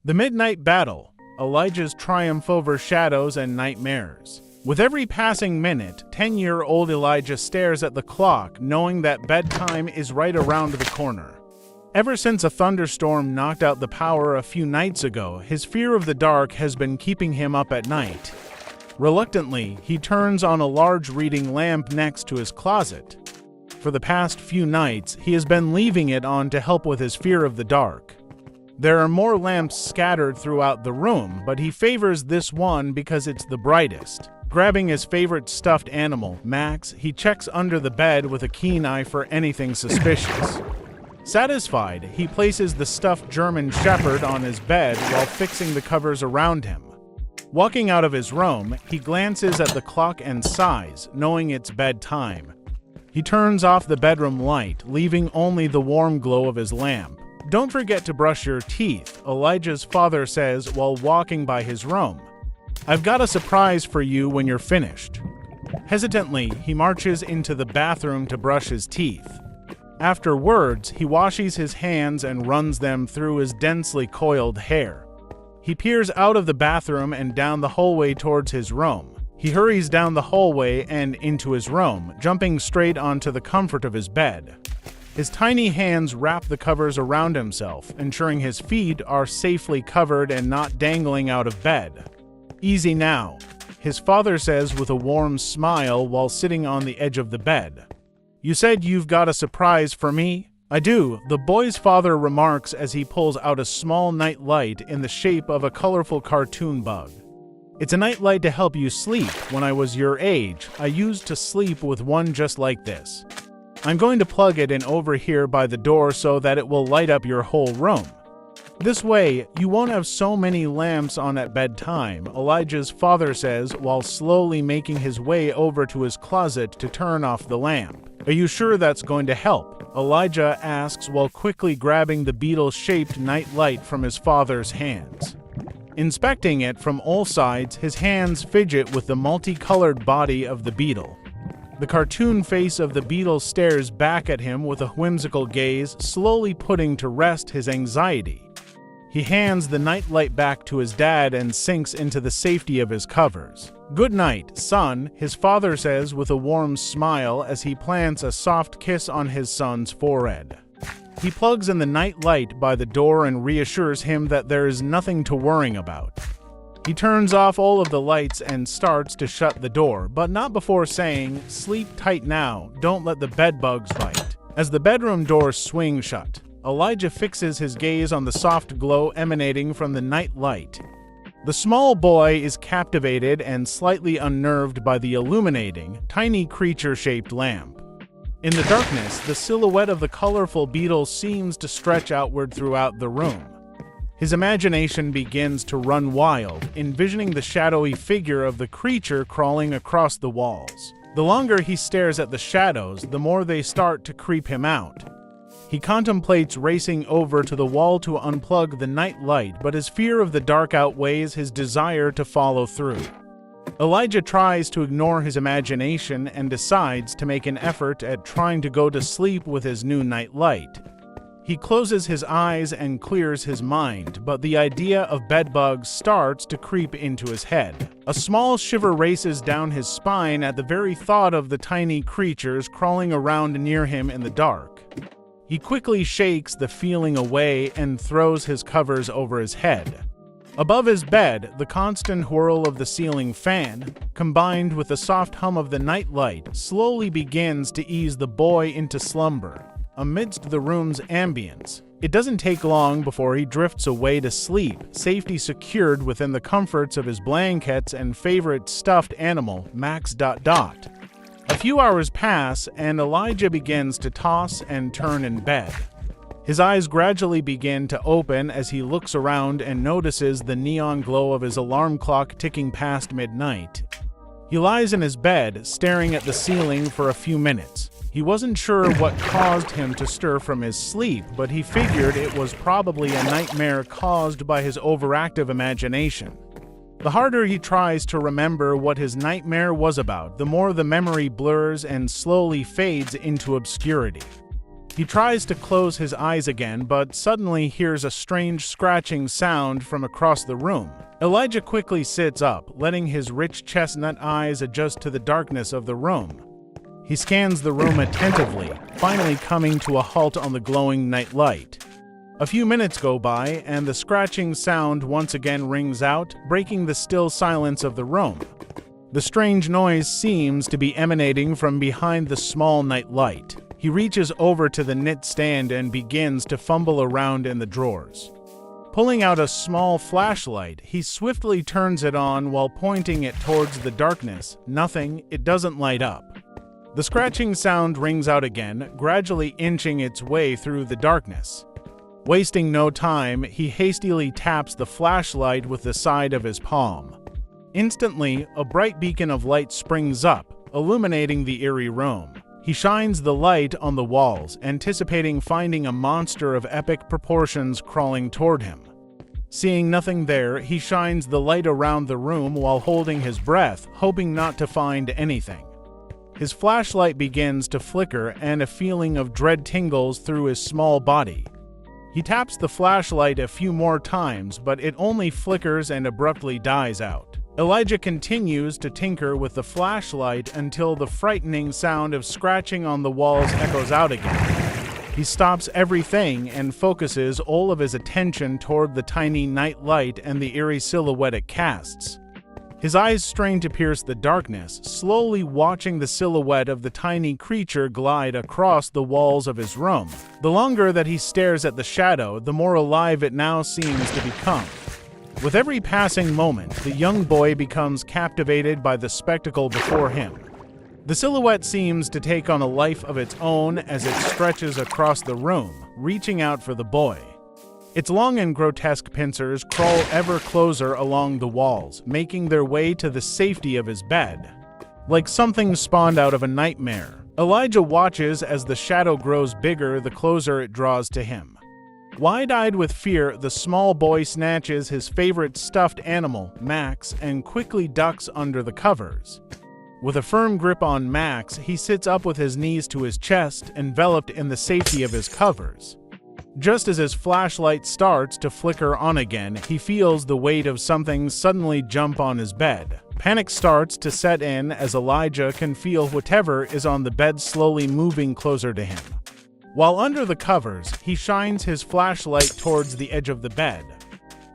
The Midnight Battle, Elijah's triumph over shadows and nightmares. With every passing minute, 10-year-old Elijah stares at the clock, knowing that bedtime is right around the corner. Ever since a thunderstorm knocked out the power a few nights ago, his fear of the dark has been keeping him up at night. Reluctantly, he turns on a large reading lamp next to his closet. For the past few nights, he has been leaving it on to help with his fear of the dark. There are more lamps scattered throughout the room, but he favors this one because it's the brightest. Grabbing his favorite stuffed animal, Max, he checks under the bed with a keen eye for anything suspicious. Satisfied, he places the stuffed German Shepherd on his bed while fixing the covers around him. Walking out of his room, he glances at the clock and sighs, knowing it's bedtime. He turns off the bedroom light, leaving only the warm glow of his lamp. "Don't forget to brush your teeth," Elijah's father says while walking by his room. "I've got a surprise for you when you're finished." Hesitantly, he marches into the bathroom to brush his teeth. Afterwards, he washes his hands and runs them through his densely coiled hair. He peers out of the bathroom and down the hallway towards his room. He hurries down the hallway and into his room, jumping straight onto the comfort of his bed. His tiny hands wrap the covers around himself, ensuring his feet are safely covered and not dangling out of bed. "Easy now," his father says with a warm smile while sitting on the edge of the bed. "You said you've got a surprise for me?" "I do," the boy's father remarks as he pulls out a small night light in the shape of a colorful cartoon bug. "It's a night light to help you sleep. When I was your age, I used to sleep with one just like this. I'm going to plug it in over here by the door so that it will light up your whole room. This way, you won't have so many lamps on at bedtime," Elijah's father says while slowly making his way over to his closet to turn off the lamp. "Are you sure that's going to help?" Elijah asks while quickly grabbing the beetle-shaped night light from his father's hands. Inspecting it from all sides, his hands fidget with the multicolored body of the beetle. The cartoon face of the beetle stares back at him with a whimsical gaze, slowly putting to rest his anxiety. He hands the nightlight back to his dad and sinks into the safety of his covers. "Good night, son," his father says with a warm smile as he plants a soft kiss on his son's forehead. He plugs in the night light by the door and reassures him that there is nothing to worry about. He turns off all of the lights and starts to shut the door, but not before saying, "Sleep tight now, don't let the bedbugs bite." As the bedroom doors swing shut, Elijah fixes his gaze on the soft glow emanating from the night light. The small boy is captivated and slightly unnerved by the illuminating, tiny creature-shaped lamp. In the darkness, the silhouette of the colorful beetle seems to stretch outward throughout the room. His imagination begins to run wild, envisioning the shadowy figure of the creature crawling across the walls. The longer he stares at the shadows, the more they start to creep him out. He contemplates racing over to the wall to unplug the night light, but his fear of the dark outweighs his desire to follow through. Elijah tries to ignore his imagination and decides to make an effort at trying to go to sleep with his new night light. He closes his eyes and clears his mind, but the idea of bedbugs starts to creep into his head. A small shiver races down his spine at the very thought of the tiny creatures crawling around near him in the dark. He quickly shakes the feeling away and throws his covers over his head. Above his bed, the constant whirl of the ceiling fan, combined with the soft hum of the night light, slowly begins to ease the boy into slumber. Amidst the room's ambience, it doesn't take long before he drifts away to sleep, safety secured within the comforts of his blankets and favorite stuffed animal, Max. A few hours pass, and Elijah begins to toss and turn in bed. His eyes gradually begin to open as he looks around and notices the neon glow of his alarm clock ticking past midnight. He lies in his bed, staring at the ceiling for a few minutes. He wasn't sure what caused him to stir from his sleep, but he figured it was probably a nightmare caused by his overactive imagination. The harder he tries to remember what his nightmare was about, the more the memory blurs and slowly fades into obscurity. He tries to close his eyes again, but suddenly hears a strange scratching sound from across the room. Elijah quickly sits up, letting his rich chestnut eyes adjust to the darkness of the room. He scans the room attentively, finally coming to a halt on the glowing night light. A few minutes go by, and the scratching sound once again rings out, breaking the still silence of the room. The strange noise seems to be emanating from behind the small night light. He reaches over to the knit stand and begins to fumble around in the drawers. Pulling out a small flashlight, he swiftly turns it on while pointing it towards the darkness. Nothing, it doesn't light up. The scratching sound rings out again, gradually inching its way through the darkness. Wasting no time, he hastily taps the flashlight with the side of his palm. Instantly, a bright beacon of light springs up, illuminating the eerie room. He shines the light on the walls, anticipating finding a monster of epic proportions crawling toward him. Seeing nothing there, he shines the light around the room while holding his breath, hoping not to find anything. His flashlight begins to flicker, and a feeling of dread tingles through his small body. He taps the flashlight a few more times, but it only flickers and abruptly dies out. Elijah continues to tinker with the flashlight until the frightening sound of scratching on the walls echoes out again. He stops everything and focuses all of his attention toward the tiny night light and the eerie silhouette it casts. His eyes strain to pierce the darkness, slowly watching the silhouette of the tiny creature glide across the walls of his room. The longer that he stares at the shadow, the more alive it now seems to become. With every passing moment, the young boy becomes captivated by the spectacle before him. The silhouette seems to take on a life of its own as it stretches across the room, reaching out for the boy. Its long and grotesque pincers crawl ever closer along the walls, making their way to the safety of his bed. Like something spawned out of a nightmare, Elijah watches as the shadow grows bigger the closer it draws to him. Wide-eyed with fear, the small boy snatches his favorite stuffed animal, Max, and quickly ducks under the covers. With a firm grip on Max, he sits up with his knees to his chest, enveloped in the safety of his covers. Just as his flashlight starts to flicker on again, he feels the weight of something suddenly jump on his bed. Panic starts to set in as Elijah can feel whatever is on the bed slowly moving closer to him. While under the covers, he shines his flashlight towards the edge of the bed.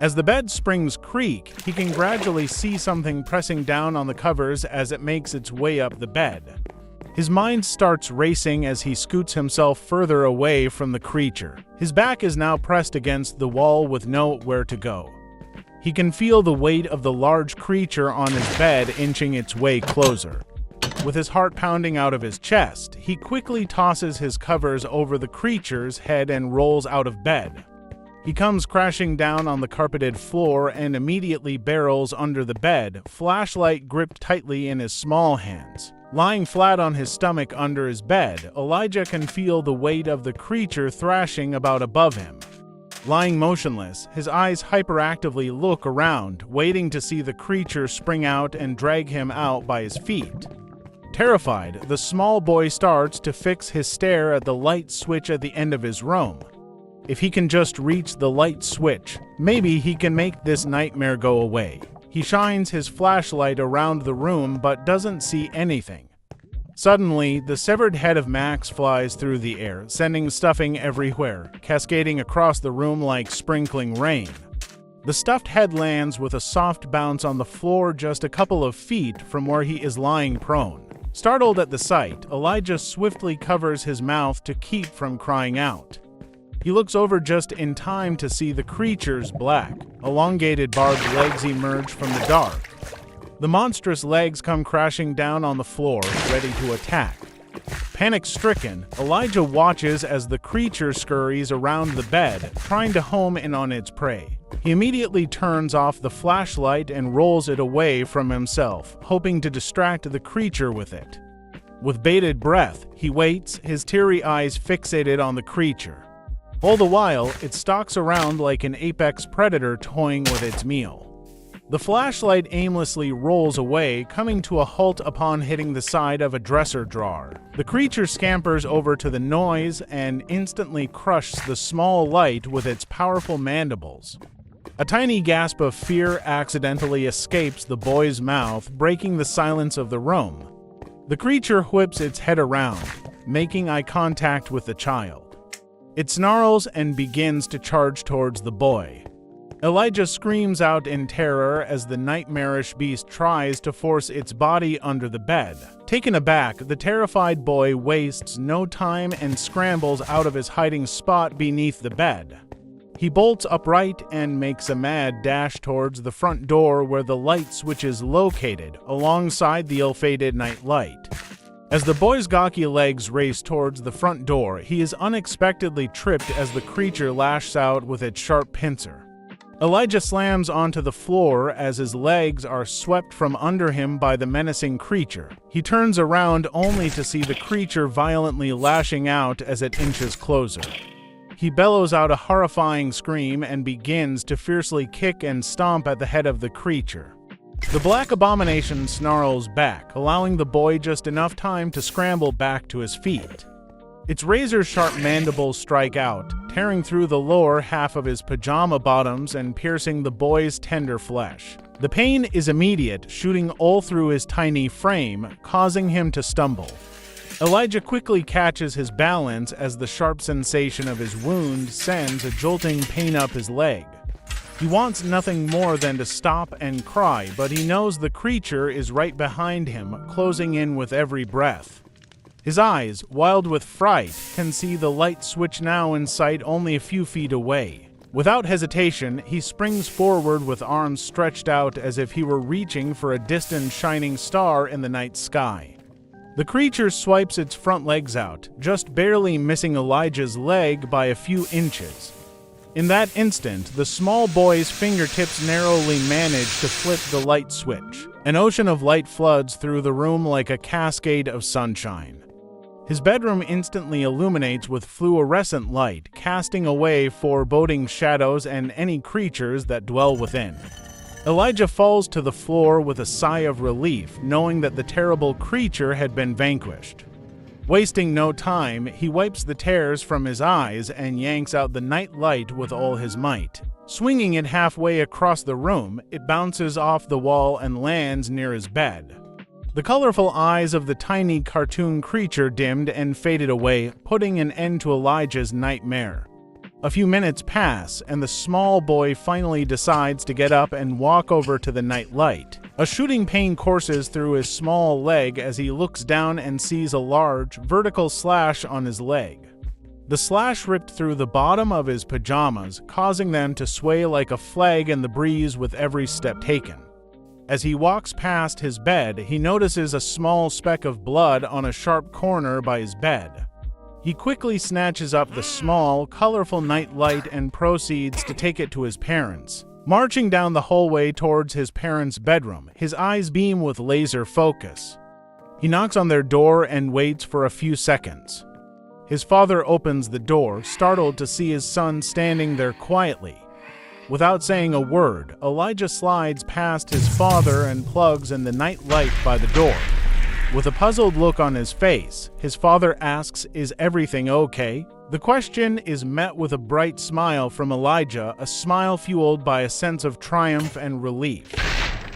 As the bed springs creak, he can gradually see something pressing down on the covers as it makes its way up the bed. His mind starts racing as he scoots himself further away from the creature. His back is now pressed against the wall with nowhere to go. He can feel the weight of the large creature on his bed inching its way closer. With his heart pounding out of his chest, he quickly tosses his covers over the creature's head and rolls out of bed. He comes crashing down on the carpeted floor and immediately barrels under the bed, flashlight gripped tightly in his small hands. Lying flat on his stomach under his bed, Elijah can feel the weight of the creature thrashing about above him. Lying motionless, his eyes hyperactively look around, waiting to see the creature spring out and drag him out by his feet. Terrified, the small boy starts to fix his stare at the light switch at the end of his room. If he can just reach the light switch, maybe he can make this nightmare go away. He shines his flashlight around the room but doesn't see anything. Suddenly, the severed head of Max flies through the air, sending stuffing everywhere, cascading across the room like sprinkling rain. The stuffed head lands with a soft bounce on the floor just a couple of feet from where he is lying prone. Startled at the sight, Elijah swiftly covers his mouth to keep from crying out. He looks over just in time to see the creature's black, elongated barbed legs emerge from the dark. The monstrous legs come crashing down on the floor, ready to attack. Panic-stricken, Elijah watches as the creature scurries around the bed, trying to home in on its prey. He immediately turns off the flashlight and rolls it away from himself, hoping to distract the creature with it. With bated breath, he waits, his teary eyes fixated on the creature. All the while, it stalks around like an apex predator toying with its meal. The flashlight aimlessly rolls away, coming to a halt upon hitting the side of a dresser drawer. The creature scampers over to the noise and instantly crushes the small light with its powerful mandibles. A tiny gasp of fear accidentally escapes the boy's mouth, breaking the silence of the room. The creature whips its head around, making eye contact with the child. It snarls and begins to charge towards the boy. Elijah screams out in terror as the nightmarish beast tries to force its body under the bed. Taken aback, the terrified boy wastes no time and scrambles out of his hiding spot beneath the bed. He bolts upright and makes a mad dash towards the front door where the light switch is located, alongside the ill-fated night light. As the boy's gawky legs race towards the front door, he is unexpectedly tripped as the creature lashes out with its sharp pincer. Elijah slams onto the floor as his legs are swept from under him by the menacing creature. He turns around only to see the creature violently lashing out as it inches closer. He bellows out a horrifying scream and begins to fiercely kick and stomp at the head of the creature. The black abomination snarls back, allowing the boy just enough time to scramble back to his feet. Its razor-sharp mandibles strike out, tearing through the lower half of his pajama bottoms and piercing the boy's tender flesh. The pain is immediate, shooting all through his tiny frame, causing him to stumble. Elijah quickly catches his balance as the sharp sensation of his wound sends a jolting pain up his leg. He wants nothing more than to stop and cry, but he knows the creature is right behind him, closing in with every breath. His eyes, wild with fright, can see the light switch now in sight only a few feet away. Without hesitation, he springs forward with arms stretched out as if he were reaching for a distant shining star in the night sky. The creature swipes its front legs out, just barely missing Elijah's leg by a few inches. In that instant, the small boy's fingertips narrowly manage to flip the light switch. An ocean of light floods through the room like a cascade of sunshine. His bedroom instantly illuminates with fluorescent light, casting away foreboding shadows and any creatures that dwell within. Elijah falls to the floor with a sigh of relief, knowing that the terrible creature had been vanquished. Wasting no time, he wipes the tears from his eyes and yanks out the night light with all his might. Swinging it halfway across the room, it bounces off the wall and lands near his bed. The colorful eyes of the tiny cartoon creature dimmed and faded away, putting an end to Elijah's nightmare. A few minutes pass, and the small boy finally decides to get up and walk over to the night light. A shooting pain courses through his small leg as he looks down and sees a large, vertical slash on his leg. The slash ripped through the bottom of his pajamas, causing them to sway like a flag in the breeze with every step taken. As he walks past his bed, he notices a small speck of blood on a sharp corner by his bed. He quickly snatches up the small, colorful night light and proceeds to take it to his parents. Marching down the hallway towards his parents' bedroom, his eyes beam with laser focus. He knocks on their door and waits for a few seconds. His father opens the door, startled to see his son standing there quietly. Without saying a word, Elijah slides past his father and plugs in the night light by the door. With a puzzled look on his face, his father asks, "Is everything okay?" The question is met with a bright smile from Elijah, a smile fueled by a sense of triumph and relief.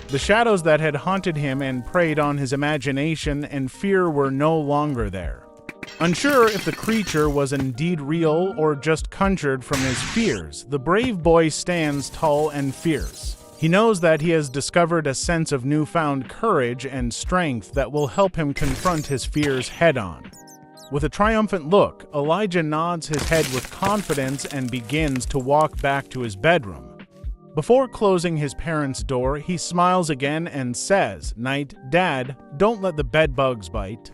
The shadows that had haunted him and preyed on his imagination and fear were no longer there. Unsure if the creature was indeed real or just conjured from his fears, the brave boy stands tall and fierce. He knows that he has discovered a sense of newfound courage and strength that will help him confront his fears head-on. With a triumphant look, Elijah nods his head with confidence and begins to walk back to his bedroom. Before closing his parents' door, he smiles again and says, "Night, Dad, don't let the bedbugs bite."